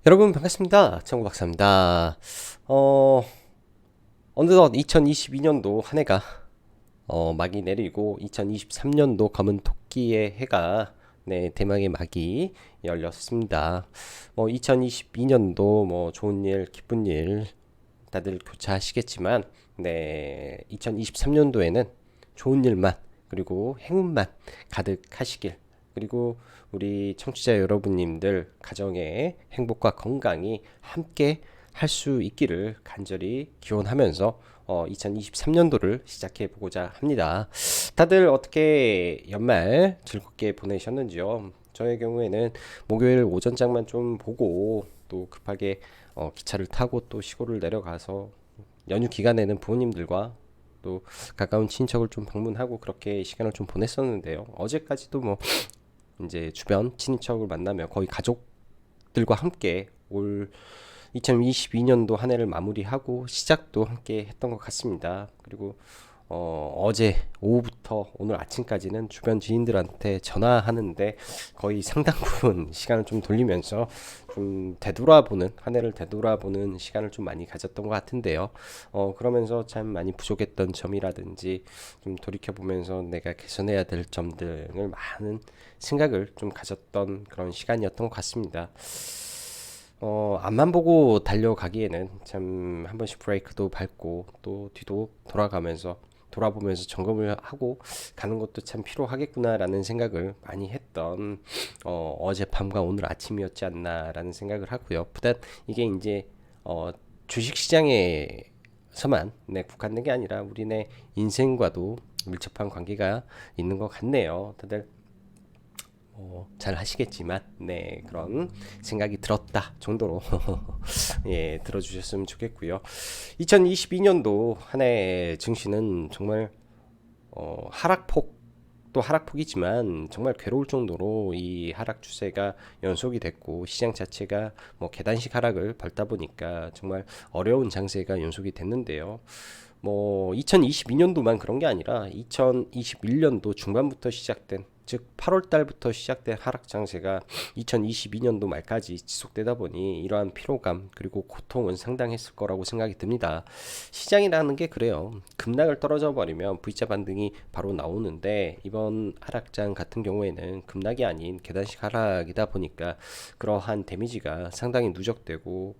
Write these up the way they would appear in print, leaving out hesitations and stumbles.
여러분 반갑습니다. 청구 박사입니다. 어, 어느덧 2022년도 한 해가 막이 내리고 2023년도 검은 토끼의 해가 대망의 막이 열렸습니다. 2022년도 좋은 일, 기쁜 일 다들 교차하시겠지만 2023년도에는 좋은 일만 그리고 행운만 가득하시길, 그리고 우리 청취자 여러분님들 가정의 행복과 건강이 함께 할 수 있기를 간절히 기원하면서 2023년도를 시작해 보고자 합니다. 다들 어떻게 연말 즐겁게 보내셨는지요? 저의 경우에는 목요일 오전장만 좀 보고 또 급하게 기차를 타고 또 시골을 내려가서 연휴 기간에는 부모님들과 또 가까운 친척을 좀 방문하고 그렇게 시간을 좀 보냈었는데요. 어제까지도 이제 주변 친인척을 만나며 거의 가족들과 함께 올 2022년도 한 해를 마무리하고 시작도 함께 했던 것 같습니다. 그리고 어제 오후부터 오늘 아침까지는 주변 지인들한테 전화하는데 거의 상당 부분 시간을 좀 돌리면서 좀 되돌아보는, 한 해를 되돌아보는 시간을 좀 많이 가졌던 것 같은데요. 그러면서 참 많이 부족했던 점이라든지 좀 돌이켜보면서 내가 개선해야 될 점 등을 많은 생각을 좀 가졌던 그런 시간이었던 것 같습니다. 앞만 보고 달려가기에는 참 한 번씩 브레이크도 밟고 또 뒤도 돌아보면서 점검을 하고 가는 것도 참 필요하겠구나라는 생각을 많이 했던 어젯밤과 오늘 아침이었지 않나라는 생각을 하고요. 부단 이게 이제 주식 시장에서만 국한된 게 아니라 우리네 인생과도 밀접한 관계가 있는 것 같네요. 다들 잘 하시겠지만 그런 생각이 들었다 정도로 예, 들어주셨으면 좋겠고요. 2022년도 한 해 증시는 정말 하락폭, 또 하락폭이지만 정말 괴로울 정도로 이 하락 추세가 연속이 됐고 시장 자체가 계단식 하락을 밟다 보니까 정말 어려운 장세가 연속이 됐는데요. 2022년도만 그런 게 아니라 2021년도 중반부터 시작된, 즉 8월 달부터 시작된 하락 장세가 2022년도 말까지 지속되다 보니 이러한 피로감 그리고 고통은 상당했을 거라고 생각이 듭니다. 시장이라는 게 그래요. 급락을 떨어져 버리면 V자 반등이 바로 나오는데 이번 하락장 같은 경우에는 급락이 아닌 계단식 하락이다 보니까 그러한 데미지가 상당히 누적되고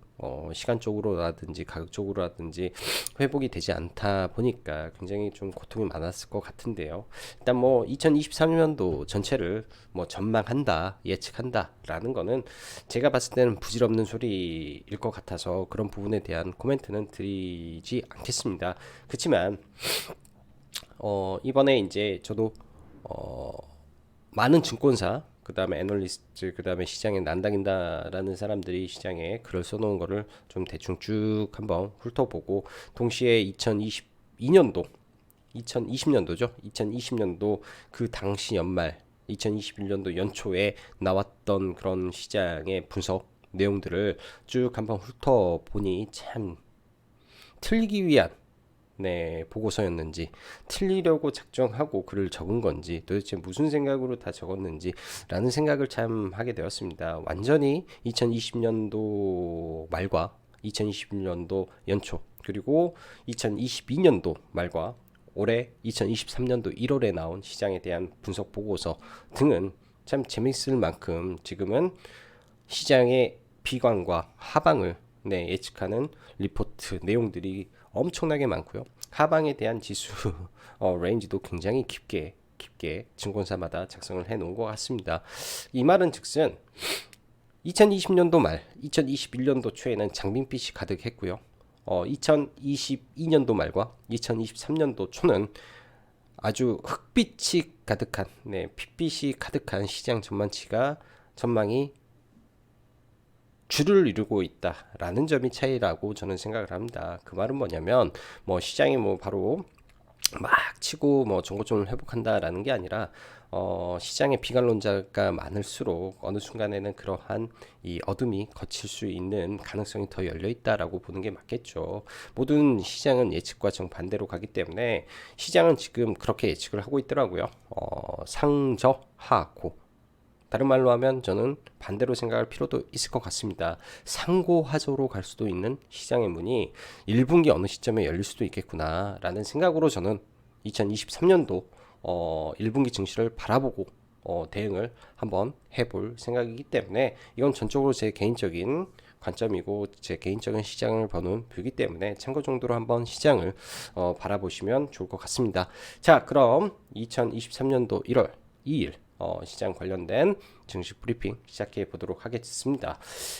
시간적으로라든지 가격적으로라든지 회복이 되지 않다 보니까 굉장히 좀 고통이 많았을 것 같은데요. 일단 2023년도 전체를 전망한다, 예측한다라는 거는 제가 봤을 때는 부질없는 소리일 것 같아서 그런 부분에 대한 코멘트는 드리지 않겠습니다. 그렇지만 이번에 이제 저도 어, 많은 증권사, 그 다음에 애널리스트, 그 다음에 시장에 난다긴다라는 사람들이 시장에 글을 써놓은 거를 좀 대충 쭉 한번 훑어보고, 동시에 2022년도 2020년도죠. 2020년도 그 당시 연말 2021년도 연초에 나왔던 그런 시장의 분석 내용들을 쭉 한번 훑어보니 참 틀리기 위한 보고서였는지, 틀리려고 작정하고 글을 적은 건지, 도대체 무슨 생각으로 다 적었는지 라는 생각을 참 하게 되었습니다. 완전히 2020년도 말과 2021년도 연초, 그리고 2022년도 말과 올해 2023년도 1월에 나온 시장에 대한 분석 보고서 등은 참 재밌을 만큼 지금은 시장의 비관과 하방을 예측하는 리포트 내용들이 엄청나게 많고요. 하방에 대한 지수 레인지도 굉장히 깊게 증권사마다 작성을 해 놓은 것 같습니다. 이 말은 즉슨 2020년도 말, 2021년도 초에는 장밋빛이 가득했고요. 2022년도 말과 2023년도 초는 아주 흑빛이 가득한, 핏빛이 가득한 시장 전망이 줄을 이루고 있다라는 점이 차이라고 저는 생각을 합니다. 그 말은 뭐냐면 시장이 바로 막 치고 정고점을 회복한다라는 게 아니라 시장에 비관론자가 많을수록 어느 순간에는 그러한 이 어둠이 거칠 수 있는 가능성이 더 열려 있다라고 보는 게 맞겠죠. 모든 시장은 예측과 정반대로 가기 때문에 시장은 지금 그렇게 예측을 하고 있더라고요. 상저하고 다른 말로 하면 저는 반대로 생각할 필요도 있을 것 같습니다. 상고하저로 갈 수도 있는 시장의 문이 1분기 어느 시점에 열릴 수도 있겠구나 라는 생각으로 저는 2023년도 1분기 증시를 바라보고 대응을 한번 해볼 생각이기 때문에 이건 전적으로 제 개인적인 관점이고 제 개인적인 시장을 보는 뷰이기 때문에 참고 정도로 한번 시장을 바라보시면 좋을 것 같습니다. 자, 그럼 2023년도 1월 2일 시장 관련된 증시 브리핑 시작해 보도록 하겠습니다.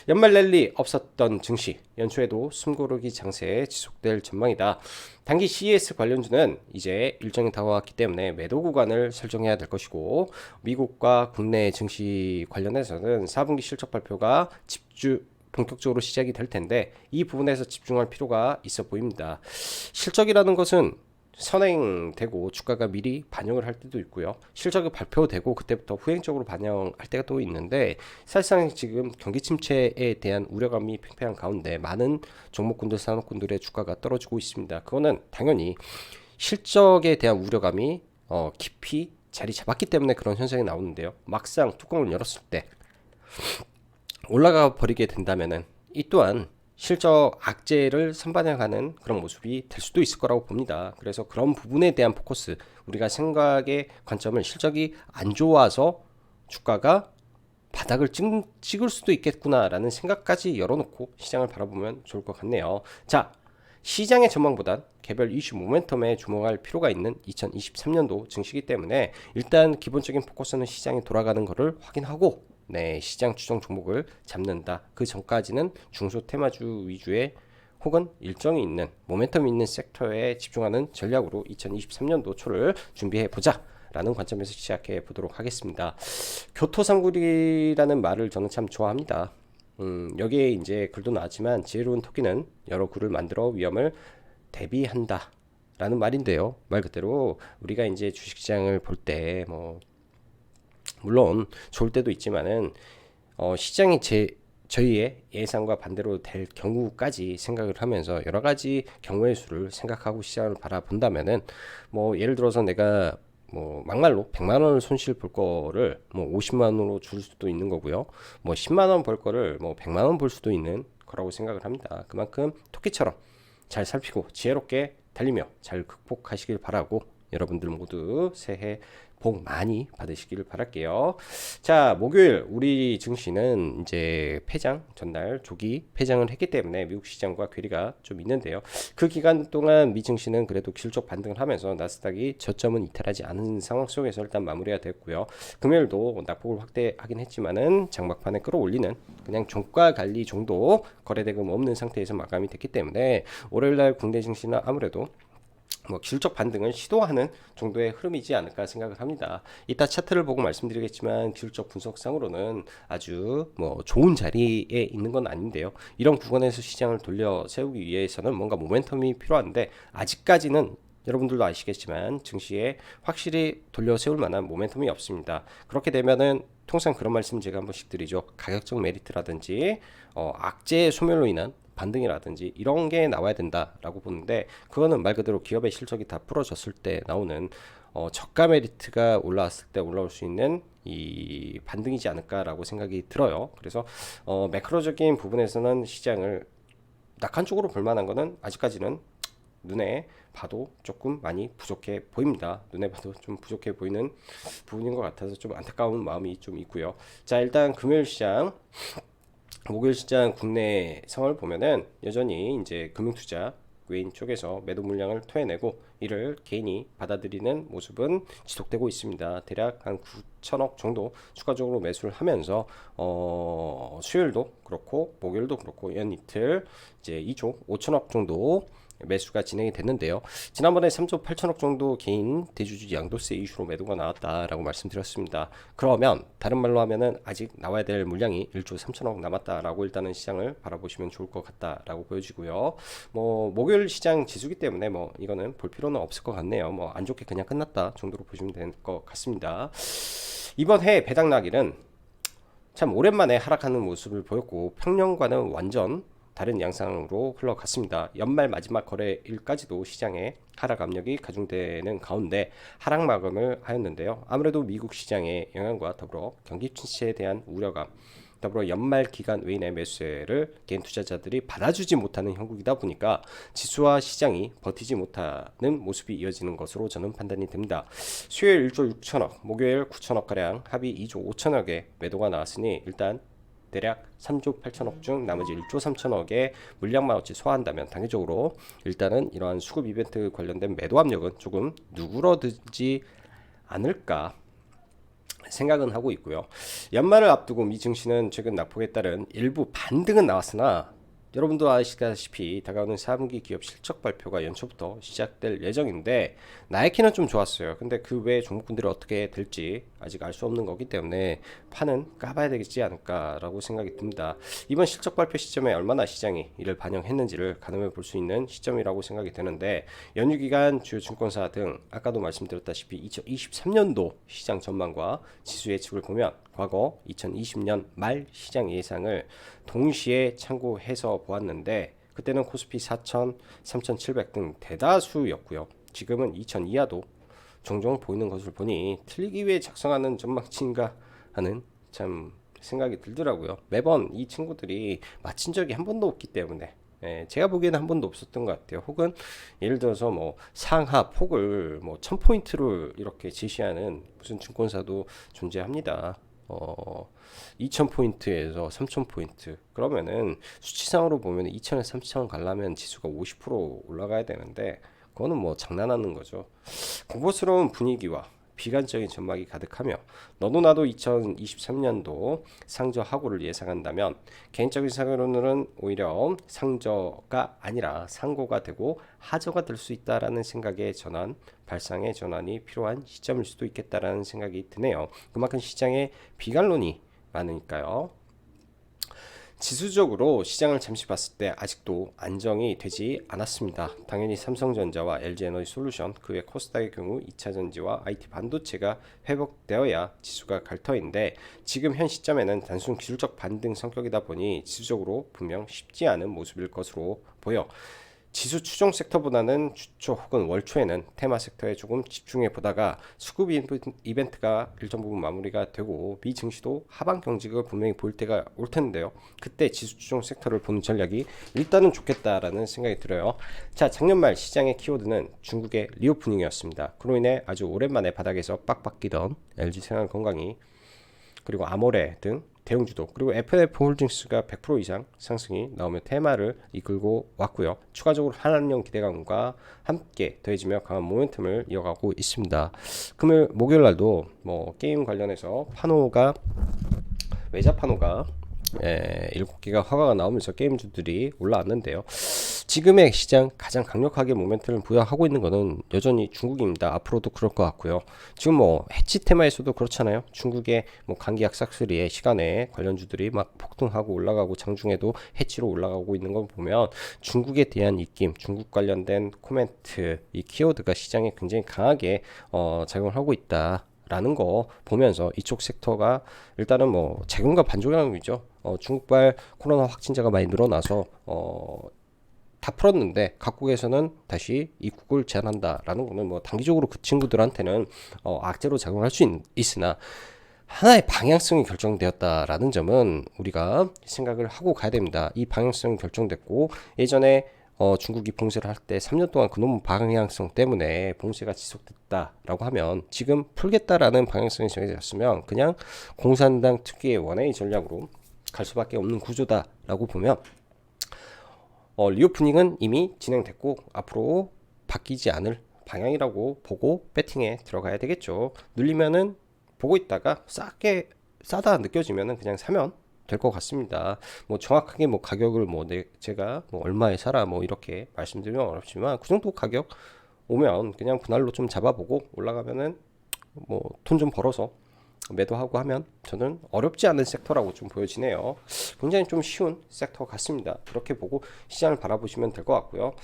연말 랠리 없었던 증시 연초에도 숨고르기 장세 지속될 전망이다. 단기 CES 관련주는 이제 일정이 다가왔기 때문에 매도 구간을 설정해야 될 것이고 미국과 국내 증시 관련해서는 4분기 실적 발표가 본격적으로 시작이 될 텐데 이 부분에서 집중할 필요가 있어 보입니다. 실적이라는 것은 선행되고 주가가 미리 반영을 할 때도 있고요. 실적이 발표되고 그때부터 후행적으로 반영할 때가 또 있는데 사실상 지금 경기 침체에 대한 우려감이 팽팽한 가운데 많은 종목군들 산업군들의 주가가 떨어지고 있습니다. 그거는 당연히 실적에 대한 우려감이 깊이 자리 잡았기 때문에 그런 현상이 나오는데요. 막상 뚜껑을 열었을 때 올라가 버리게 된다면은 이 또한 실적 악재를 선반영하는 그런 모습이 될 수도 있을 거라고 봅니다. 그래서 그런 부분에 대한 포커스, 우리가 생각의 관점을 실적이 안 좋아서 주가가 바닥을 찍을 수도 있겠구나라는 생각까지 열어놓고 시장을 바라보면 좋을 것 같네요. 자, 시장의 전망보단 개별 이슈 모멘텀에 주목할 필요가 있는 2023년도 증시이기 때문에 일단 기본적인 포커스는 시장이 돌아가는 것을 확인하고 시장 추정 종목을 잡는다. 그 전까지는 중소 테마주 위주의 혹은 일정이 있는 모멘텀이 있는 섹터에 집중하는 전략으로 2023년도 초를 준비해 보자 라는 관점에서 시작해 보도록 하겠습니다. 교토상굴이라는 말을 저는 참 좋아합니다. 여기에 이제 글도 나왔지만 지혜로운 토끼는 여러 굴을 만들어 위험을 대비한다 라는 말인데요. 말 그대로 우리가 이제 주식시장을 볼 때 물론 좋을 때도 있지만은 시장이 저희의 예상과 반대로 될 경우까지 생각을 하면서 여러 가지 경우의 수를 생각하고 시장을 바라본다면은 예를 들어서 내가 막말로 100만 원을 손실 볼 거를 50만 원으로 줄 수도 있는 거고요. 10만 원 벌 거를 100만 원 벌 수도 있는 거라고 생각을 합니다. 그만큼 토끼처럼 잘 살피고 지혜롭게 달리며 잘 극복하시길 바라고 여러분들 모두 새해 복 많이 받으시기를 바랄게요. 자, 목요일 우리 증시는 이제 폐장 전날 조기 폐장을 했기 때문에 미국 시장과 괴리가 좀 있는데요. 그 기간 동안 미 증시는 그래도 실적 반등을 하면서 나스닥이 저점은 이탈하지 않은 상황 속에서 일단 마무리가 됐고요. 금요일도 낙폭을 확대하긴 했지만은 장막판에 끌어올리는 그냥 종가 관리 정도 거래대금 없는 상태에서 마감이 됐기 때문에 월요일날 국내 증시는 아무래도 실적 반등을 시도하는 정도의 흐름이지 않을까 생각을 합니다. 이따 차트를 보고 말씀드리겠지만 기술적 분석상으로는 아주 좋은 자리에 있는 건 아닌데요. 이런 구간에서 시장을 돌려 세우기 위해서는 뭔가 모멘텀이 필요한데 아직까지는 여러분들도 아시겠지만 증시에 확실히 돌려 세울 만한 모멘텀이 없습니다. 그렇게 되면은 통상 그런 말씀 제가 한 번씩 드리죠. 가격적 메리트라든지 악재 소멸로 인한 반등이라든지 이런 게 나와야 된다라고 보는데 그거는 말 그대로 기업의 실적이 다 풀어졌을 때 나오는 저가 메리트가 올라왔을 때 올라올 수 있는 이 반등이지 않을까라고 생각이 들어요. 그래서 매크로적인 부분에서는 시장을 낙한 쪽으로 볼 만한 거는 아직까지는 눈에 봐도 조금 많이 부족해 보입니다. 눈에 봐도 좀 부족해 보이는 부분인 것 같아서 좀 안타까운 마음이 좀 있고요. 자, 일단 금요일 시장 목요일 시장 국내 상황을 보면은 여전히 이제 금융투자 외인 쪽에서 매도 물량을 토해내고 이를 개인이 받아들이는 모습은 지속되고 있습니다. 대략 한 9천억 정도 추가적으로 매수를 하면서 수요일도 그렇고 목요일도 그렇고 연이틀 이제 2조 5천억 정도 매수가 진행이 됐는데요. 지난번에 3조 8천억 정도 개인 대주주 양도세 이슈로 매도가 나왔다라고 말씀드렸습니다. 그러면 다른 말로 하면은 아직 나와야 될 물량이 1조 3천억 남았다라고 일단은 시장을 바라보시면 좋을 것 같다라고 보여지고요. 목요일 시장 지수기 때문에 이거는 볼 필요는 없을 것 같네요. 안 좋게 그냥 끝났다 정도로 보시면 될 것 같습니다. 이번 해 배당 낙일은 참 오랜만에 하락하는 모습을 보였고 평년과는 완전 다른 양상으로 흘러갔습니다. 연말 마지막 거래일까지도 시장에 하락 압력이 가중되는 가운데 하락 마감을 하였는데요. 아무래도 미국 시장의 영향과 더불어 경기 침체에 대한 우려감, 더불어 연말 기간 외인의 매수세를 개인 투자자들이 받아주지 못하는 형국이다 보니까 지수와 시장이 버티지 못하는 모습이 이어지는 것으로 저는 판단이 됩니다. 수요일 1조 6천억, 목요일 9천억 가량 합의 2조 5천억의 매도가 나왔으니 일단 대략 3조 8천억 중 나머지 1조 3천억의 물량만 어찌 소화한다면 단기적으로 일단은 이러한 수급 이벤트 관련된 매도 압력은 조금 누그러들지 않을까 생각은 하고 있고요. 연말을 앞두고 미 증시는 최근 낙폭에 따른 일부 반등은 나왔으나 여러분도 아시다시피 다가오는 4분기 기업 실적 발표가 연초부터 시작될 예정인데 나이키는 좀 좋았어요. 근데 그 외 종목군들이 어떻게 될지 아직 알 수 없는 거기 때문에 판은 까봐야 되겠지 않을까라고 생각이 듭니다. 이번 실적 발표 시점에 얼마나 시장이 이를 반영했는지를 가늠해 볼 수 있는 시점이라고 생각이 되는데 연휴 기간 주요 증권사 등 아까도 말씀드렸다시피 2023년도 시장 전망과 지수 예측을 보면 과거 2020년 말 시장 예상을 동시에 참고해서 보았는데 그때는 코스피 4,000, 3,700 등 대다수였고요. 지금은 2,000 이하도 종종 보이는 것을 보니 틀리기 위해 작성하는 전망치인가 하는 참 생각이 들더라고요. 매번 이 친구들이 맞힌 적이 한 번도 없기 때문에 제가 보기에는 한 번도 없었던 것 같아요. 혹은 예를 들어서 뭐 상하 폭을 뭐 1000포인트를 이렇게 제시하는 무슨 증권사도 존재합니다. 2000포인트에서 3000포인트 그러면은 수치상으로 보면 2000에서 3000 가려면 지수가 50% 올라가야 되는데 그거는 뭐 장난하는 거죠. 공포스러운 분위기와 비관적인 전망이 가득하며 너도 나도 2023년도 상저하고를 예상한다면 개인적인 생각으로는 오히려 상저가 아니라 상고가 되고 하저가 될 수 있다라는 생각의 전환, 발상의 전환이 필요한 시점일 수도 있겠다라는 생각이 드네요. 그만큼 시장에 비관론이 많으니까요. 지수적으로 시장을 잠시 봤을 때 아직도 안정이 되지 않았습니다. 당연히 삼성전자와 LG에너지솔루션, 그 외 코스닥의 경우 2차전지와 IT 반도체가 회복되어야 지수가 갈 터인데 지금 현 시점에는 단순 기술적 반등 성격이다 보니 지수적으로 분명 쉽지 않은 모습일 것으로 보여 지수 추종 섹터보다는 주초 혹은 월초에는 테마 섹터에 조금 집중해 보다가 수급 이벤트가 일정 부분 마무리가 되고 미 증시도 하방 경직을 분명히 보일 때가 올 텐데요. 그때 지수 추종 섹터를 보는 전략이 일단은 좋겠다라는 생각이 들어요. 자, 작년 말 시장의 키워드는 중국의 리오프닝이었습니다. 그로 인해 아주 오랜만에 바닥에서 빡빡 끼던 LG생활건강이 그리고 아모레 등 대형주도 그리고 F&F 홀딩스가 100% 이상 상승이 나오며 테마를 이끌고 왔고요. 추가적으로 한한령 기대감과 함께 더해지며 강한 모멘텀을 이어가고 있습니다. 금요일 목요일 날도 뭐 게임 관련해서 파노가 외자 파노가 7개가 허가가 나오면서 게임주들이 올라왔는데요. 지금의 시장 가장 강력하게 모멘텀을 부여하고 있는 것은 여전히 중국입니다. 앞으로도 그럴 것 같고요. 지금 뭐 해치 테마에서도 그렇잖아요. 중국의 뭐 감기약 싹쓸이의 시간에 관련주들이 막 폭등하고 올라가고 장중에도 해치로 올라가고 있는 걸 보면 중국에 대한 입김, 중국 관련된 코멘트, 이 키워드가 시장에 굉장히 강하게 작용을 하고 있다. 라는 거 보면서 이쪽 섹터가 일단은 뭐 재금과 반전이라는 거죠. 중국발 코로나 확진자가 많이 늘어나서 다 풀었는데 각국에서는 다시 입국을 제한한다라는 거는 뭐 단기적으로 그 친구들한테는 악재로 작용할 수 있으나 하나의 방향성이 결정되었다라는 점은 우리가 생각을 하고 가야 됩니다. 이 방향성이 결정됐고 예전에 중국이 봉쇄를 할 때 3년 동안 그놈 방향성 때문에 봉쇄가 지속됐다라고 하면 지금 풀겠다라는 방향성이 정해졌으면 그냥 공산당 특유의 원웨이 전략으로 갈 수밖에 없는 구조다라고 보면 리오프닝은 이미 진행됐고 앞으로 바뀌지 않을 방향이라고 보고 배팅에 들어가야 되겠죠. 눌리면은 보고 있다가 싸다 느껴지면은 그냥 사면 될 것 같습니다. 뭐 정확하게 뭐 가격을 뭐 제가 뭐 얼마에 사라 뭐 이렇게 말씀드리면 어렵지만 그 정도 가격 오면 그냥 분할로 좀 잡아보고 올라가면은 뭐 돈 좀 벌어서 매도하고 하면 저는 어렵지 않은 섹터라고 좀 보여지네요. 굉장히 좀 쉬운 섹터 같습니다. 그렇게 보고 시장을 바라보시면 될 것 같고요.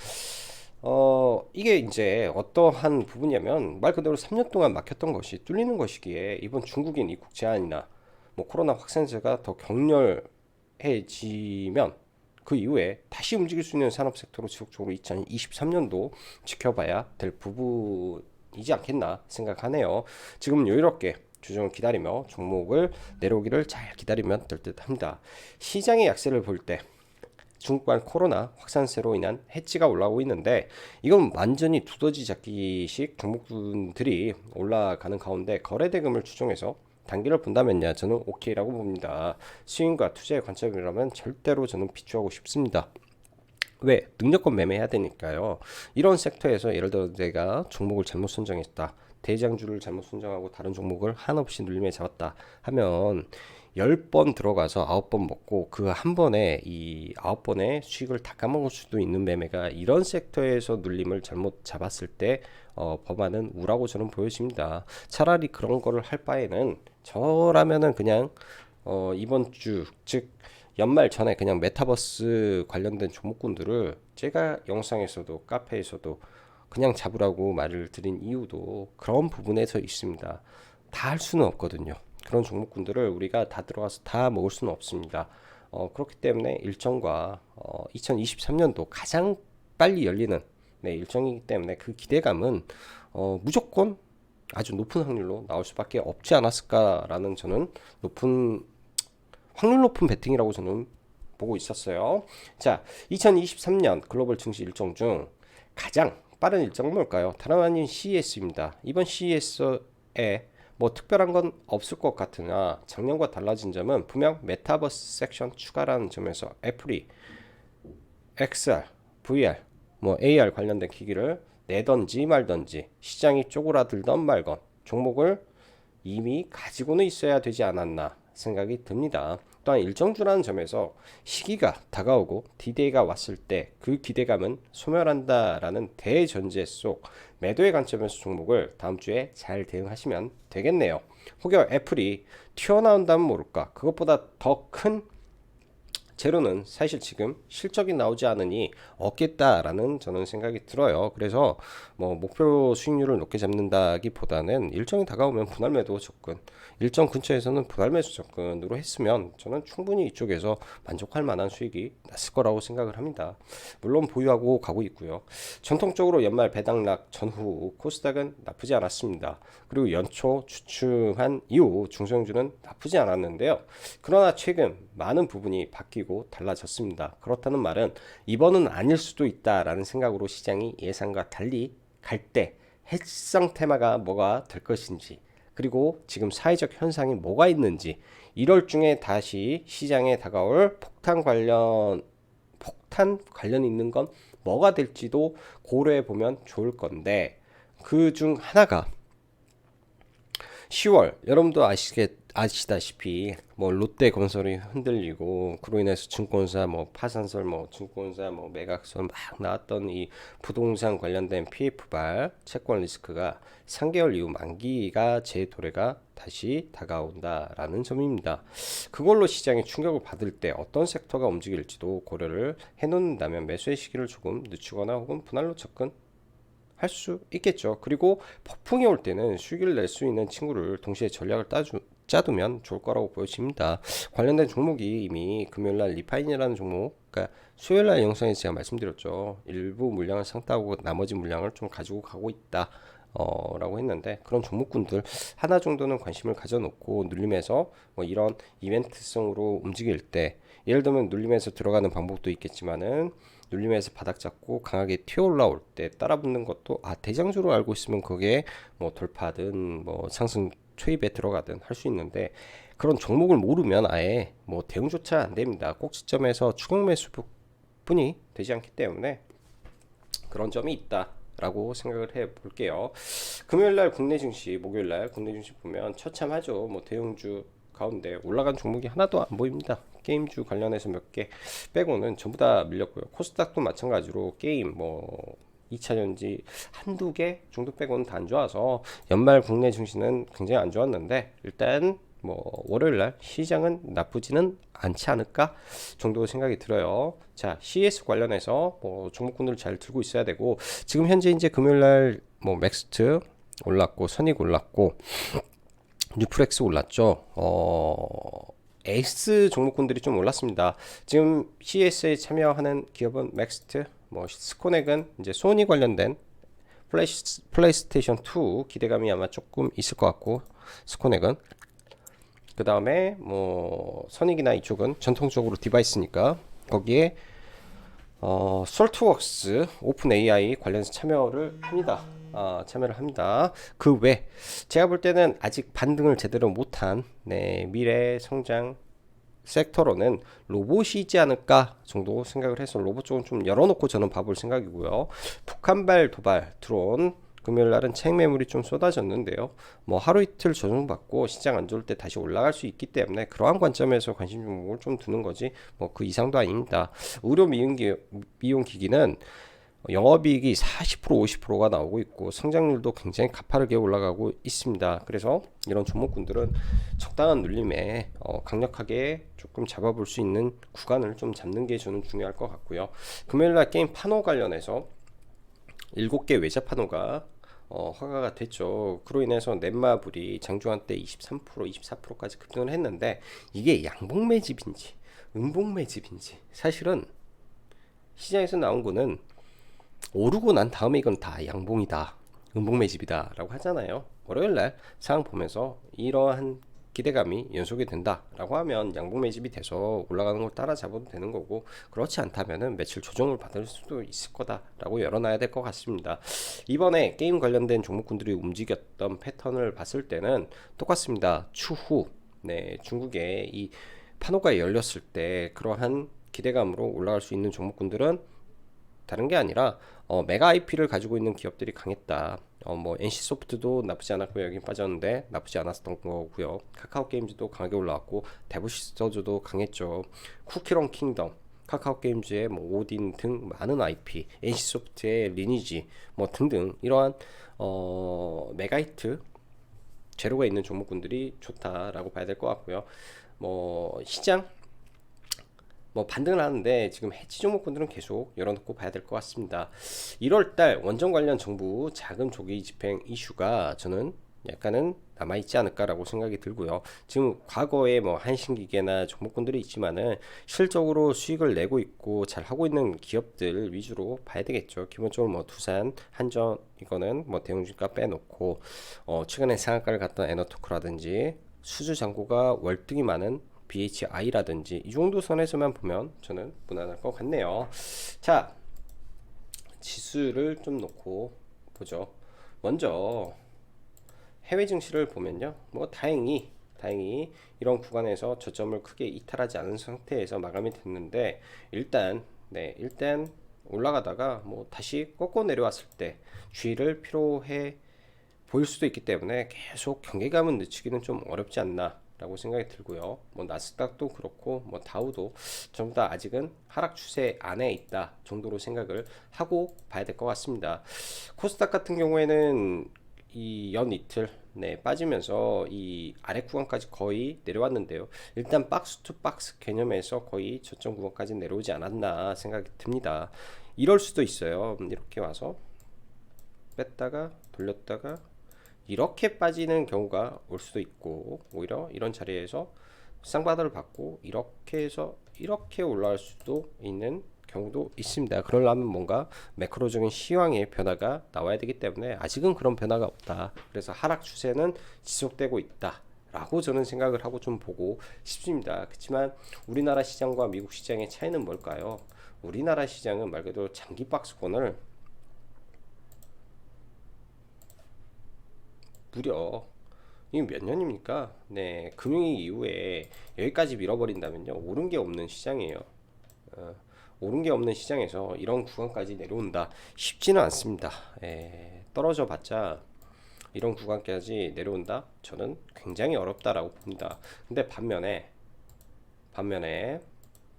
이게 이제 어떠한 부분이냐면 말 그대로 3년 동안 막혔던 것이 뚫리는 것이기에 이번 중국인 입국 제한이나 뭐 코로나 확산세가 더 격렬해지면 그 이후에 다시 움직일 수 있는 산업 섹터로 지속적으로 2023년도 지켜봐야 될 부분이지 않겠나 생각하네요. 지금 여유롭게 조정을 기다리며 종목을 내려오기를 잘 기다리면 될 듯 합니다. 시장의 약세를 볼 때 중국발 코로나 확산세로 인한 해지가 올라오고 있는데, 이건 완전히 두더지 잡기식 종목들이 올라가는 가운데 거래대금을 추정해서 단기를 본다면야 저는 오케이라고 봅니다. 스윙과 투자의 관점이라면 절대로 저는 비추하고 싶습니다. 왜? 능력권 매매해야 되니까요. 이런 섹터에서 예를 들어 내가 종목을 잘못 선정했다, 대장주를 잘못 선정하고 다른 종목을 한없이 눌림에 잡았다 하면 10번 들어가서 9번 먹고 그 한 번에 이 9번의 수익을 다 까먹을 수도 있는 매매가 이런 섹터에서 눌림을 잘못 잡았을 때 범하는 우라고 저는 보여집니다. 차라리 그런 거를 할 바에는 저라면은 그냥 이번 주, 즉 연말 전에 그냥 메타버스 관련된 종목군들을 제가 영상에서도 카페에서도 그냥 잡으라고 말을 드린 이유도 그런 부분에서 있습니다. 다 할 수는 없거든요. 그런 종목군들을 우리가 다 들어가서 다 먹을 수는 없습니다. 그렇기 때문에 일정과 2023년도 가장 빨리 열리는 일정이기 때문에 그 기대감은 무조건 아주 높은 확률로 나올 수밖에 없지 않았을까라는 저는 확률 높은 베팅이라고 저는 보고 있었어요. 자, 2023년 글로벌 증시 일정 중 가장 빠른 일정은 뭘까요? 다름 아닌 CES입니다. 이번 CES에 뭐 특별한 건 없을 것 같으나 작년과 달라진 점은 분명 메타버스 섹션 추가라는 점에서 애플이 XR, VR, 뭐 AR 관련된 기기를 내던지 말던지 시장이 쪼그라들던 말건 종목을 이미 가지고는 있어야 되지 않았나 생각이 듭니다. 또한 일정주라는 점에서 시기가 다가오고 D-Day가 왔을 때 그 기대감은 소멸한다라는 대전제 속 매도의 관점에서 종목을 다음 주에 잘 대응하시면 되겠네요. 혹여 애플이 튀어나온다면 모를까, 그것보다 더 큰 재료는 사실 지금 실적이 나오지 않으니 없겠다라는 저는 생각이 들어요. 그래서 뭐 목표 수익률을 높게 잡는다기보다는 일정이 다가오면 분할 매도 접근, 일정 근처에서는 분할 매수 접근으로 했으면 저는 충분히 이쪽에서 만족할 만한 수익이 났을 거라고 생각을 합니다. 물론 보유하고 가고 있고요. 전통적으로 연말 배당락 전후 코스닥은 나쁘지 않았습니다. 그리고 연초 주춤한 이후 중소형주는 나쁘지 않았는데요. 그러나 최근 많은 부분이 바뀌고 달라졌습니다. 그렇다는 말은 이번은 아닐 수도 있다라는 생각으로 시장이 예상과 달리 갈 때 핵성 테마가 뭐가 될 것인지, 그리고 지금 사회적 현상이 뭐가 있는지, 이럴 중에 다시 시장에 다가올 폭탄 관련 있는 건 뭐가 될지도 고려해 보면 좋을 건데, 그 중 하나가 10월 여러분도 아시다시피 뭐 롯데건설이 흔들리고 그로 인해서 증권사 뭐 파산설, 뭐 증권사 뭐 매각설 막 나왔던 이 부동산 관련된 PF발 채권 리스크가 3개월 이후 만기가 재도래가 다시 다가온다라는 점입니다. 그걸로 시장이 충격을 받을 때 어떤 섹터가 움직일지도 고려를 해놓는다면 매수의 시기를 조금 늦추거나 혹은 분할로 접근 할 수 있겠죠. 그리고 폭풍이 올 때는 수익을 낼 수 있는 친구를 동시에 전략을 짜두면 좋을 거라고 보여집니다. 관련된 종목이 이미 금요일날 리파인이라는 종목, 그러니까 수요일날 영상에서 제가 말씀드렸죠. 일부 물량을 상따하고 나머지 물량을 좀 가지고 가고 있다. 라고 했는데, 그런 종목군들 하나 정도는 관심을 가져놓고 눌림에서 뭐 이런 이벤트성으로 움직일 때, 예를 들면 눌림에서 들어가는 방법도 있겠지만은 눌림에서 바닥 잡고 강하게 튀어 올라올 때 따라붙는 것도 대장주로 알고 있으면 그게 뭐 돌파든 뭐 상승 초입에 들어가든 할 수 있는데, 그런 종목을 모르면 아예 뭐 대응조차 안 됩니다. 꼭지점에서 추격 매수뿐이 되지 않기 때문에 그런 점이 있다 라고 생각을 해 볼게요. 금요일날 국내 증시, 목요일날 국내 증시 보면 처참하죠. 뭐 대형주 가운데 올라간 종목이 하나도 안 보입니다. 게임주 관련해서 몇 개 빼고는 전부 다 밀렸고요. 코스닥도 마찬가지로 게임 뭐 2차전지 한두 개 정도 빼고는 다 안 좋아서 연말 국내 증시는 굉장히 안 좋았는데, 일단 뭐 월요일날 시장은 나쁘지는 않지 않을까 정도 생각이 들어요. 자, CS 관련해서 뭐 종목군들을 잘 들고 있어야 되고, 지금 현재 이제 금요일날 뭐 맥스트 올랐고 선익 올랐고 뉴프렉스 올랐죠. S 종목군들이 좀 올랐습니다. 지금 CES에 참여하는 기업은 맥스트, 뭐 스코넥은 이제 소니 관련된 플레이스테이션 2 기대감이 아마 조금 있을 것 같고, 스코넥은 그 다음에 뭐 선익이나 이쪽은 전통적으로 디바이스니까 거기에 솔트웍스, 오픈 AI 관련해서 참여를 합니다. 참여를 합니다. 그 외 제가 볼 때는 아직 반등을 제대로 못한 미래 성장 섹터로는 로봇이지 않을까 정도 생각을 해서 로봇 쪽은 좀 열어놓고 저는 봐볼 생각이고요. 북한발 도발 드론 금요일 날은 체익 매물이 좀 쏟아졌는데요. 뭐 하루 이틀 조정받고 시장 안 좋을 때 다시 올라갈 수 있기 때문에 그러한 관점에서 관심 종목을 좀 두는 거지 뭐 그 이상도 아닙니다. 의료 미용 기기는 영업이익이 40% 50%가 나오고 있고 성장률도 굉장히 가파르게 올라가고 있습니다. 그래서 이런 종목군들은 적당한 눌림에 강력하게 조금 잡아볼 수 있는 구간을 좀 잡는 게 저는 중요할 것 같고요. 금요일날 게임 판호 관련해서 7개 외자 판호가 허가가 됐죠. 그로 인해서 넷마블이 장중한 때 23% 24%까지 급등을 했는데 이게 양봉 매집인지 음봉 매집인지 사실은 시장에서 나온 거는 오르고 난 다음에 이건 다 양봉이다, 음봉 매집이다 라고 하잖아요. 월요일날 상황 보면서 이러한 기대감이 연속이 된다 라고 하면 양봉 매집이 돼서 올라가는 걸 따라잡아도 되는 거고, 그렇지 않다면은 며칠 조정을 받을 수도 있을 거다 라고 열어놔야 될 것 같습니다. 이번에 게임 관련된 종목군들이 움직였던 패턴을 봤을 때는 똑같습니다. 추후 중국의 이 판호가 열렸을 때 그러한 기대감으로 올라갈 수 있는 종목군들은 다른 게 아니라 메가 IP를 가지고 있는 기업들이 강했다. 뭐 NC소프트도 나쁘지 않았고요. 여긴 빠졌는데 나쁘지 않았던 거고요. 카카오 게임즈도 강하게 올라왔고 데브시스터즈도 강했죠. 쿠키런 킹덤, 카카오 게임즈의 뭐 오딘 등 많은 IP, NC소프트의 리니지 뭐 등등 이러한 메가히트 재료가 있는 종목군들이 좋다라고 봐야 될 것 같고요. 뭐 시장 뭐 반등을 하는데 지금 해치 종목군들은 계속 열어놓고 봐야 될 것 같습니다. 1월달 원전 관련 정부 자금 조기 집행 이슈가 저는 약간은 남아있지 않을까라고 생각이 들고요. 지금 과거에 뭐 한신기계나 종목군들이 있지만은 실적으로 수익을 내고 있고 잘 하고 있는 기업들 위주로 봐야 되겠죠. 기본적으로 뭐 두산, 한전 이거는 뭐 대웅주가 빼놓고 최근에 상한가를 갔던 에너토크라든지 수주 잔고가 월등히 많은 BHI라든지 이 정도 선에서만 보면 저는 무난할 것 같네요. 자, 지수를 좀 놓고 보죠. 먼저 해외 증시를 보면요, 뭐 다행히 이런 구간에서 저점을 크게 이탈하지 않은 상태에서 마감이 됐는데 일단 올라가다가 뭐 다시 꺾고 내려왔을 때 주의를 필요해 보일 수도 있기 때문에 계속 경계감은 늦추기는 좀 어렵지 않나 라고 생각이 들고요. 뭐 나스닥도 그렇고 뭐 다우도 전부 다 아직은 하락 추세 안에 있다 정도로 생각을 하고 봐야 될 것 같습니다. 코스닥 같은 경우에는 이 연 이틀 빠지면서 이 아래 구간까지 거의 내려왔는데요. 일단 박스 투 박스 개념에서 거의 저점 구간까지 내려오지 않았나 생각이 듭니다. 이럴 수도 있어요. 이렇게 와서 뺐다가 돌렸다가 이렇게 빠지는 경우가 올 수도 있고, 오히려 이런 자리에서 쌍바닥을 받고 이렇게 해서 이렇게 올라갈 수도 있는 경우도 있습니다. 그러려면 뭔가 매크로적인 시황의 변화가 나와야 되기 때문에 아직은 그런 변화가 없다. 그래서 하락 추세는 지속되고 있다 라고 저는 생각을 하고 좀 보고 싶습니다. 그렇지만 우리나라 시장과 미국 시장의 차이는 뭘까요? 우리나라 시장은 말 그대로 장기 박스권을 무려 이게 몇 년입니까? 금융위기 이후에 여기까지 밀어버린다면요, 오른 게 없는 시장이에요. 오른 게 없는 시장에서 이런 구간까지 내려온다 쉽지는 않습니다. 떨어져 봤자 이런 구간까지 내려온다 저는 굉장히 어렵다라고 봅니다. 근데 반면에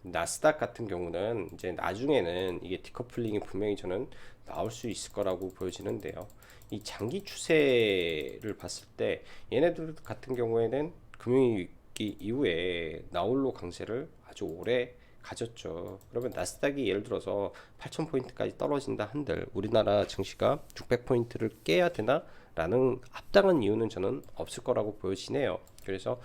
나스닥 같은 경우는 이제 나중에는 이게 디커플링이 분명히 저는 나올 수 있을 거라고 보여지는데요. 이 장기 추세를 봤을 때 얘네들 같은 경우에는 금융위기 이후에 나홀로 강세를 아주 오래 가졌죠. 그러면 나스닥이 예를 들어서 8,000포인트까지 떨어진다 한들 우리나라 증시가 600포인트를 깨야 되나? 라는 합당한 이유는 저는 없을 거라고 보여지네요. 그래서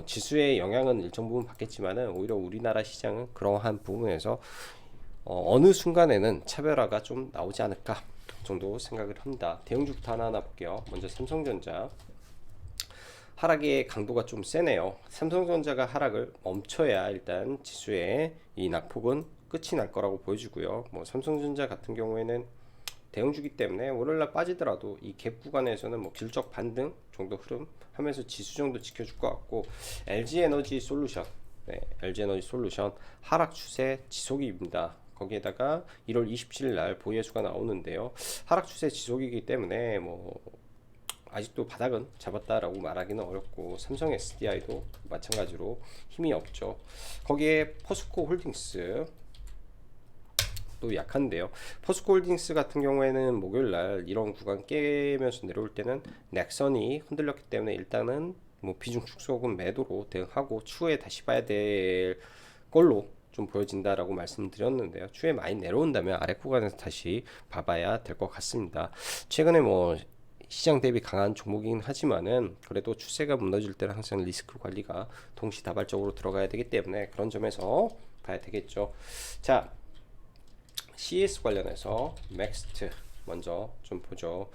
지수의 영향은 일정 부분 받겠지만은 오히려 우리나라 시장은 그러한 부분에서 어느 순간에는 차별화가 좀 나오지 않을까 정도 생각을 합니다. 대형주부터 하나하나 볼게요. 먼저 삼성전자. 하락의 강도가 좀 세네요. 삼성전자가 하락을 멈춰야 일단 지수의 이 낙폭은 끝이 날 거라고 보여지고요. 뭐 삼성전자 같은 경우에는 대형주기 때문에 월요일날 빠지더라도 이 갭 구간에서는 뭐 질적 반등 정도 흐름 하면서 지수 정도 지켜줄 것 같고, LG에너지 솔루션, 네, LG에너지 솔루션 하락 추세 지속입니다. 거기에다가 1월 27일 날 보예수가 나오는데요. 하락 추세 지속이기 때문에 뭐 아직도 바닥은 잡았다라고 말하기는 어렵고, 삼성 SDI도 마찬가지로 힘이 없죠. 거기에 포스코 홀딩스 또 약한데요. 포스코홀딩스 같은 경우에는 목요일날 이런 구간 깨면서 내려올 때는 넥선이 흔들렸기 때문에 일단은 뭐 비중 축소금 매도로 대응하고 추후에 다시 봐야 될 걸로 좀 보여진다라고 말씀드렸는데요. 추후에 많이 내려온다면 아래 구간에서 다시 봐봐야 될 것 같습니다. 최근에 뭐 시장 대비 강한 종목이긴 하지만은 그래도 추세가 무너질 때는 항상 리스크 관리가 동시다발적으로 들어가야 되기 때문에 그런 점에서 봐야 되겠죠. 자, CS 관련해서 맥스트 먼저 좀 보죠.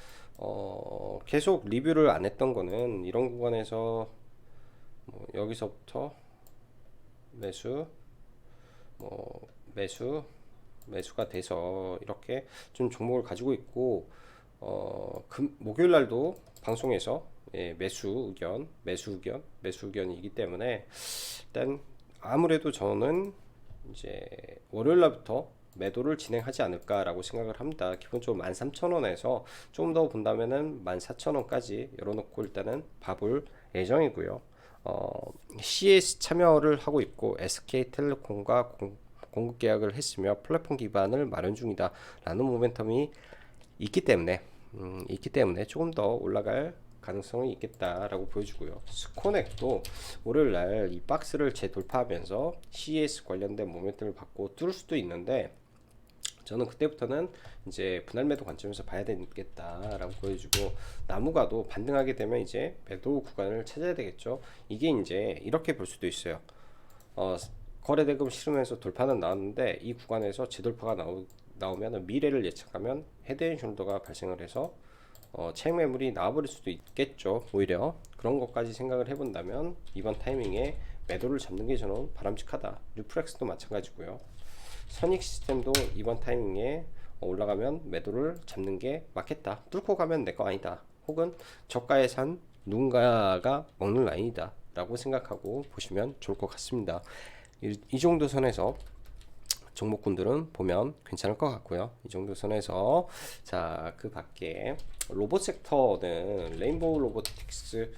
계속 리뷰를 안 했던 거는 이런 구간에서 뭐 여기서부터 매수, 뭐 매수가 돼서 이렇게 좀 종목을 가지고 있고, 목요일 날도 방송에서 매수 의견이기 때문에 일단 아무래도 저는 이제 월요일 날부터 매도를 진행하지 않을까라고 생각을 합니다. 기본적으로 13,000원에서 좀 더 본다면은 14,000원까지 열어놓고 일단은 봐볼 예정이고요. CS 참여를 하고 있고 SK텔레콤과 공급 계약을 했으며 플랫폼 기반을 마련 중이다 라는 모멘텀이 있기 때문에 조금 더 올라갈 가능성이 있겠다라고 보여주고요. 스코넥도 월요일날 이 박스를 재돌파하면서 CS 관련된 모멘텀을 받고 뚫을 수도 있는데, 저는 그때부터는 이제 분할 매도 관점에서 봐야 되겠다라고 보여주고, 나무가도 반등하게 되면 이제 매도 구간을 찾아야 되겠죠. 이게 이제 이렇게 볼 수도 있어요. 거래대금 실으면서 돌파는 나왔는데 이 구간에서 재돌파가 나오면 미래를 예측하면 헤드앤숄더가 발생을 해서 차익 매물이 나와버릴 수도 있겠죠. 오히려 그런 것까지 생각을 해본다면 이번 타이밍에 매도를 잡는 게 저는 바람직하다. 뉴프렉스도 마찬가지고요. 선익시스템도 이번 타이밍에 올라가면 매도를 잡는 게 맞겠다. 뚫고 가면 내 거 아니다. 혹은 저가에 산 누군가가 먹는 라인이다 라고 생각하고 보시면 좋을 것 같습니다. 이 정도 선에서 종목군들은 보면 괜찮을 것 같고요. 이 정도 선에서 자, 그 밖에 로봇 섹터는 레인보우 로보틱스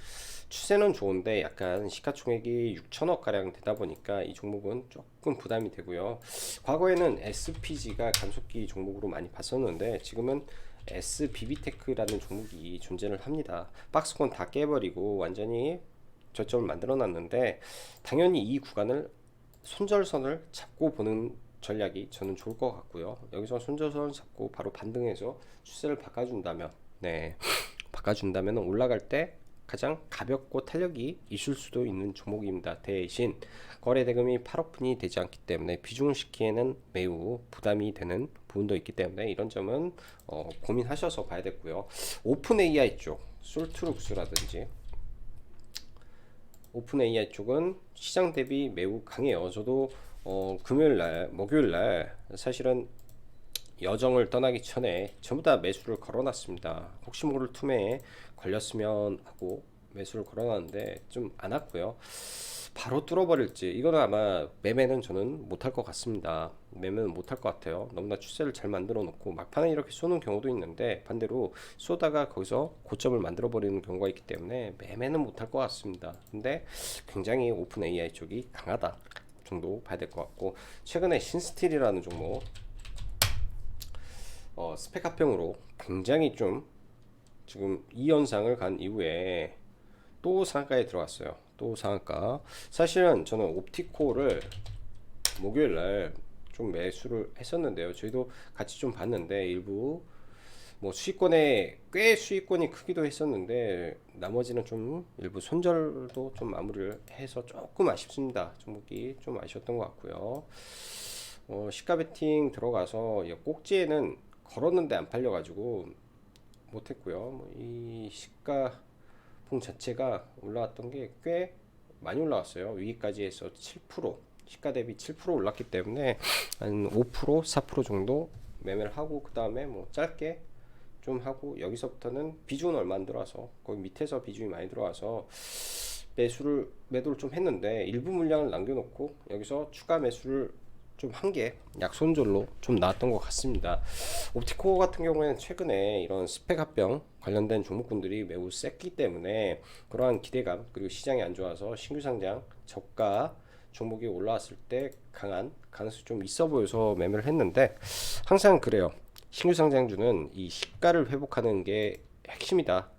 추세는 좋은데 약간 시가총액이 6천억 가량 되다 보니까 이 종목은 조금 부담이 되고요. 과거에는 SPG가 간속기 종목으로 많이 봤었는데 지금은 SBB테크라는 종목이 존재를 합니다. 박스권 다 깨버리고 완전히 저점을 만들어 놨는데, 당연히 이 구간을 손절선을 잡고 보는 전략이 저는 좋을 것 같고요. 여기서 손절선을 잡고 바로 반등해서 추세를 바꿔준다면 올라갈 때 가장 가볍고 탄력이 있을 수도 있는 종목입니다. 대신 거래 대금이 8억 푼이 되지 않기 때문에 비중을 싣기에는 매우 부담이 되는 부분도 있기 때문에 이런 점은 고민하셔서 봐야 되고요. 오픈 AI 쪽 솔트룩스라든지 오픈 AI 쪽은 시장 대비 매우 강해요. 저도 목요일날 사실은 여정을 떠나기 전에 전부 다 매수를 걸어놨습니다. 혹시 모를 틈에 걸렸으면 하고 매수를 걸어놨는데 좀 안 왔고요. 바로 뚫어버릴지, 이거는 아마 매매는 저는 못할 것 같습니다. 매매는 못할 것 같아요. 너무나 추세를 잘 만들어 놓고 막판에 이렇게 쏘는 경우도 있는데, 반대로 쏘다가 거기서 고점을 만들어 버리는 경우가 있기 때문에 매매는 못할 것 같습니다. 근데 굉장히 오픈 AI 쪽이 강하다 정도 봐야 될 것 같고, 최근에 신스틸이라는 종목 스펙 합병으로 굉장히 좀 지금 이 현상을 간 이후에 또 상한가에 들어갔어요. 또 상한가. 사실은 저는 옵티코를 목요일날 좀 매수를 했었는데요. 저희도 같이 좀 봤는데 일부 뭐 수익권에 꽤 수익권이 크기도 했었는데 나머지는 좀 일부 손절도 좀 마무리를 해서 조금 아쉽습니다. 종목이 좀 아쉬웠던 것 같고요. 시가 베팅 들어가서 이 꼭지에는 걸었는데 안 팔려가지고 못했고요. 이 시가봉 자체가 올라왔던 게 꽤 많이 올라왔어요. 위까지 해서 7% 시가 대비 7% 올랐기 때문에 한 5% 4% 정도 매매를 하고 그 다음에 뭐 짧게 좀 하고 여기서부터는 비중은 얼마 안 들어와서 거기 밑에서 비중이 많이 들어와서 매도를 좀 했는데 일부 물량을 남겨놓고 여기서 추가 매수를 좀 한 게 약손절로 좀 나왔던 것 같습니다. 옵티코 같은 경우에는 최근에 이런 스펙 합병 관련된 종목군들이 매우 셌기 때문에 그러한 기대감 그리고 시장이 안 좋아서 신규 상장 저가 종목이 올라왔을 때 강한 가능성이 좀 있어 보여서 매매를 했는데 항상 그래요. 신규 상장주는 이 시가를 회복하는 게 핵심이다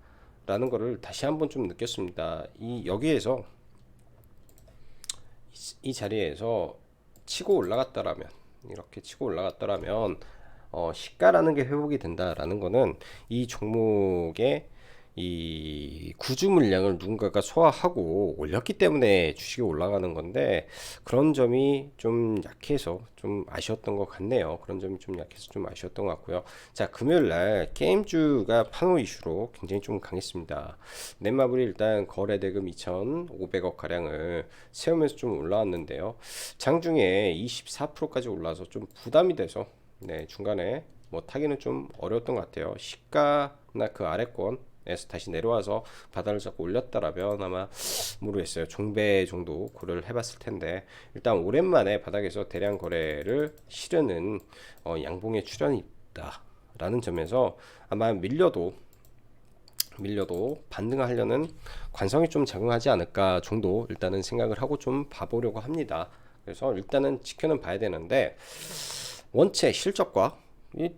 라는 거를 다시 한번 좀 느꼈습니다. 여기에서 이 자리에서 치고 올라갔다라면 이렇게 치고 올라갔다라면 시가라는 게 회복이 된다라는 거는 이 종목의 이 구주 물량을 누군가가 소화하고 올렸기 때문에 주식이 올라가는 건데 그런 점이 좀 약해서 좀 아쉬웠던 것 같네요. 그런 점이 좀 약해서 좀 아쉬웠던 것 같고요. 자, 금요일 날 게임주가 판호 이슈로 굉장히 좀 강했습니다. 넷마블이 일단 거래 대금 2,500억 가량을 세우면서 좀 올라왔는데요. 장중에 24%까지 올라서 좀 부담이 돼서 네, 중간에 뭐 타기는 좀 어려웠던 것 같아요. 시가나 그 아래권 에서 다시 내려와서 바닥을 잡고 올렸다라면 아마 모르겠어요. 종배 정도 고려를 해봤을 텐데 일단 오랜만에 바닥에서 대량 거래를 실현은 양봉의 출현이 있다라는 점에서 아마 밀려도 반등하려는 관성이 좀 작용하지 않을까 정도 일단은 생각을 하고 좀 봐보려고 합니다. 그래서 일단은 지켜는 봐야 되는데 원체 실적과 이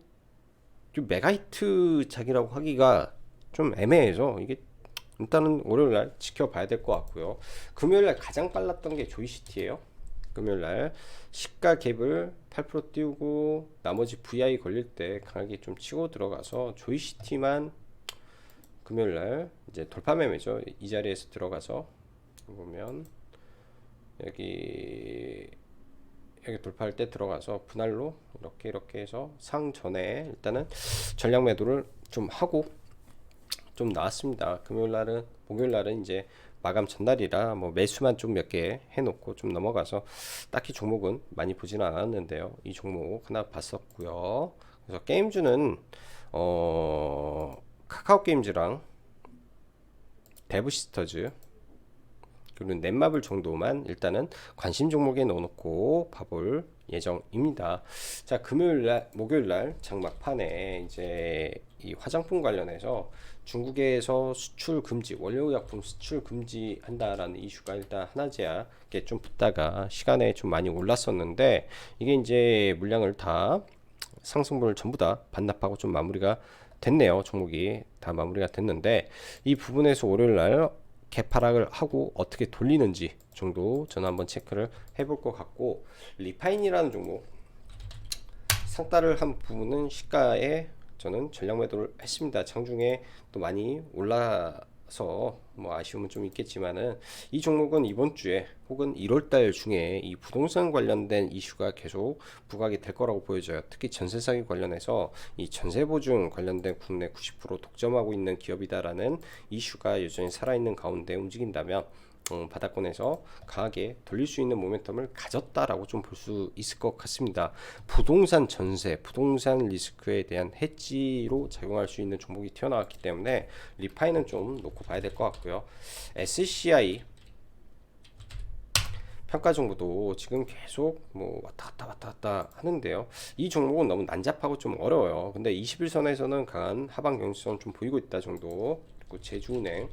메가히트 작이라고 하기가 좀 애매해서 이게 일단은 월요일날 지켜봐야 될 것 같고요. 금요일날 가장 빨랐던 게 조이시티예요. 금요일날 시가 갭을 8% 띄우고 나머지 VI 걸릴 때 강하게 좀 치고 들어가서 조이시티만 금요일날 이제 돌파 매매죠. 이 자리에서 들어가서 보면 여기 돌파할 때 들어가서 분할로 이렇게 해서 상 전에 일단은 전량 매도를 좀 하고 좀 나왔습니다. 금요일날은 목요일날은 이제 마감 전날이라 뭐 매수만 좀 몇 개 해놓고 좀 넘어가서 딱히 종목은 많이 보지는 않았는데요. 이 종목 하나 봤었고요. 그래서 게임주는 카카오 게임즈랑 데브시스터즈 그리고 넷마블 정도만 일단은 관심 종목에 넣어놓고 봐볼 예정입니다. 자, 금요일날, 목요일날 장막판에 이제 이 화장품 관련해서 중국에서 수출 금지, 원료의약품 수출 금지한다라는 이슈가 일단 하나제약에 좀 붙다가 시간에 좀 많이 올랐었는데 이게 이제 물량을 다 상승분을 전부 다 반납하고 좀 마무리가 됐네요. 종목이 다 마무리가 됐는데 이 부분에서 월요일날 개파락을 하고 어떻게 돌리는지 정도 저는 한번 체크를 해볼 것 같고 리파인이라는 종목 상따를 한 부분은 시가에 저는 전량 매도를 했습니다. 장중에 또 많이 올라서 뭐 아쉬움은 좀 있겠지만은 이 종목은 이번 주에 혹은 1월달 중에 이 부동산 관련된 이슈가 계속 부각이 될 거라고 보여져요. 특히 전세 사기 관련해서 이 전세 보증 관련된 국내 90% 독점하고 있는 기업이다라는 이슈가 여전히 살아있는 가운데 움직인다면 바닥권에서 강하게 돌릴 수 있는 모멘텀을 가졌다라고 좀 볼 수 있을 것 같습니다. 부동산 전세, 부동산 리스크에 대한 해지로 작용할 수 있는 종목이 튀어나왔기 때문에 리파이는 좀 놓고 봐야 될 것 같고요. SCI 평가 정보도 지금 계속 뭐 왔다 갔다 하는데요. 이 종목은 너무 난잡하고 좀 어려워요. 근데 21선에서는 강한 하방 경직성 좀 보이고 있다 정도. 그리고 제주은행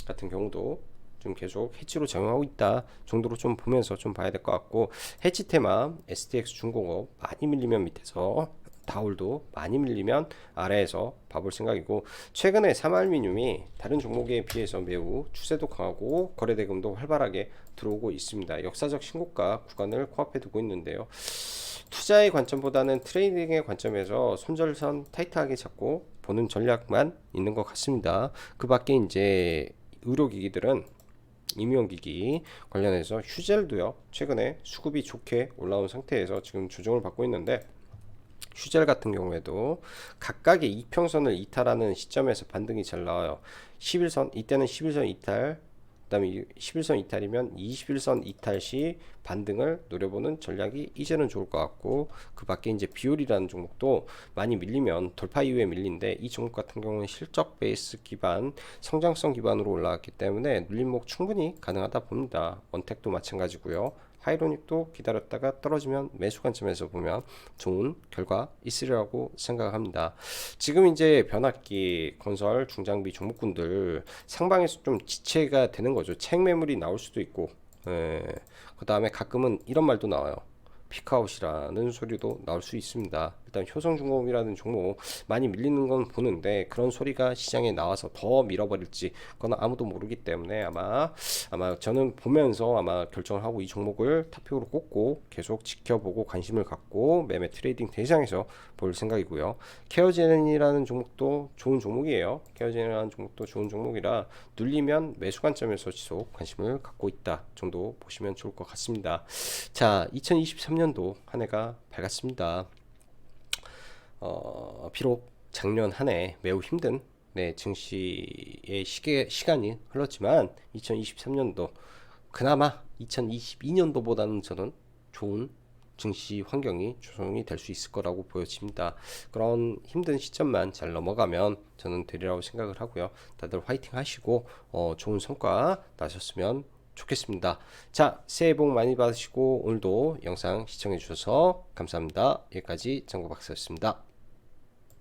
같은 경우도 좀 계속 해지로 작용하고 있다 정도로 좀 보면서 좀 봐야 될 것 같고 해지 테마 STX 중공업 많이 밀리면 밑에서 다올도 많이 밀리면 아래에서 봐볼 생각이고 최근에 삼알미늄이 다른 종목에 비해서 매우 추세도 강하고 거래대금도 활발하게 들어오고 있습니다. 역사적 신고가 구간을 코앞에 두고 있는데요. 투자의 관점보다는 트레이딩의 관점에서 손절선 타이트하게 잡고 보는 전략만 있는 것 같습니다. 그 밖에 이제 의료기기들은 임용기기 관련해서 휴젤도요, 최근에 수급이 좋게 올라온 상태에서 지금 조정을 받고 있는데, 휴젤 같은 경우에도 각각의 이평선을 이탈하는 시점에서 반등이 잘 나와요. 11선, 이때는 11선 이탈, 그 다음에 11선 이탈이면 21선 이탈 시 반등을 노려보는 전략이 이제는 좋을 것 같고, 그 밖에 이제 비올이라는 종목도 많이 밀리면 돌파 이후에 밀린데, 이 종목 같은 경우는 실적 베이스 기반, 성장성 기반으로 올라왔기 때문에 눌림목 충분히 가능하다 봅니다. 원택도 마찬가지고요. 하이로닉도 기다렸다가 떨어지면 매수 관점에서 보면 좋은 결과 있으리라고 생각합니다. 지금 이제 변압기, 건설, 중장비 종목군들 상방에서 좀 지체가 되는 거죠. 차익 매물이 나올 수도 있고, 그 다음에 가끔은 이런 말도 나와요. 피크아웃이라는 소리도 나올 수 있습니다. 일단 효성중공업이라는 종목 많이 밀리는 건 보는데, 그런 소리가 시장에 나와서 더 밀어버릴지 그건 아무도 모르기 때문에 아마 저는 보면서 아마 결정을 하고 이 종목을 탑픽으로 꼽고 계속 지켜보고 관심을 갖고 매매 트레이딩 대상에서 볼 생각이고요. 케어제넨이라는 종목도 좋은 종목이에요. 케어제넨이라는 종목도 좋은 종목이라 눌리면 매수 관점에서 지속 관심을 갖고 있다 정도 보시면 좋을 것 같습니다. 자, 2023년도 한 해가 밝았습니다. 비록 작년 한 해 매우 힘든 증시의 시간이 흘렀지만 2023년도 그나마 2022년도보다는 저는 좋은 증시 환경이 조성이 될 수 있을 거라고 보여집니다. 그런 힘든 시점만 잘 넘어가면 저는 되리라고 생각을 하고요. 다들 화이팅 하시고 좋은 성과 나셨으면 좋겠습니다. 자, 새해 복 많이 받으시고 오늘도 영상 시청해 주셔서 감사합니다. 여기까지 정보박사였습니다.